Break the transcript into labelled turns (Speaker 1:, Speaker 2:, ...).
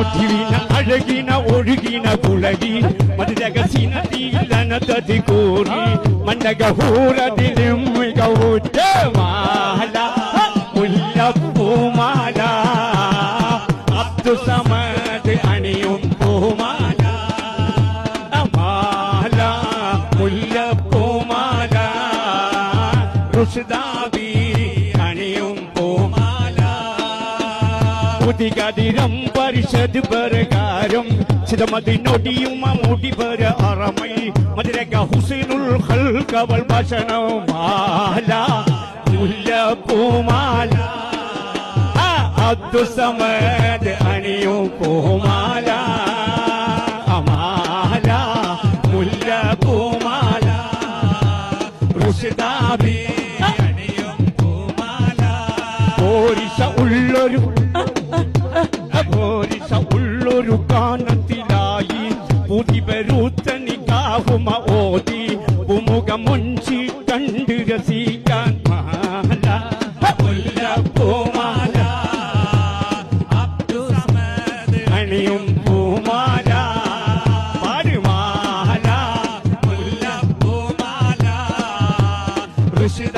Speaker 1: മുടിവിന അഴകിന ഒഴുകിന കുളകി മധുരകസിന തീലനതതി കൂറി മണ്ടകഹൂരതിലും മികവുറ്റ മാല മുല്ലപ്പൂമാല അബ്ദുസമദ് അണിയും പൂമാല മാല മുല്ലപ്പൂമാല റുഷ്ദാബി അണിയും പൂമാല ഉദികതിരം പരിഷത് പ്രകാരം ചിതമതിനൊടിയും മുടിപര അറമൈ മധുരക ഹുസൈനുൽ ഖൽഖവൽ ഭക്ഷണം മാല മുല്ലപ്പൂമാല അബ്ദുസമദ് അണിയും പൂമാല മാല മുല്ലപ്പൂമാല റുഷ്ദാബി അണിയും പൂമാല പോരിശ ഉള്ളൊരു കാനത്തിലായി പുതിവരുത്ത നികാഹുമ ഓതി പുമുഖം മുഞ്ചി കണ്ട് രസിക്കാൻ മാല മുല്ലപ്പൂമാല അബ്ദുസമദ് അണിയും പൂമാല പാടുമാല മുല്ലപ്പൂമാല ഋഷിദ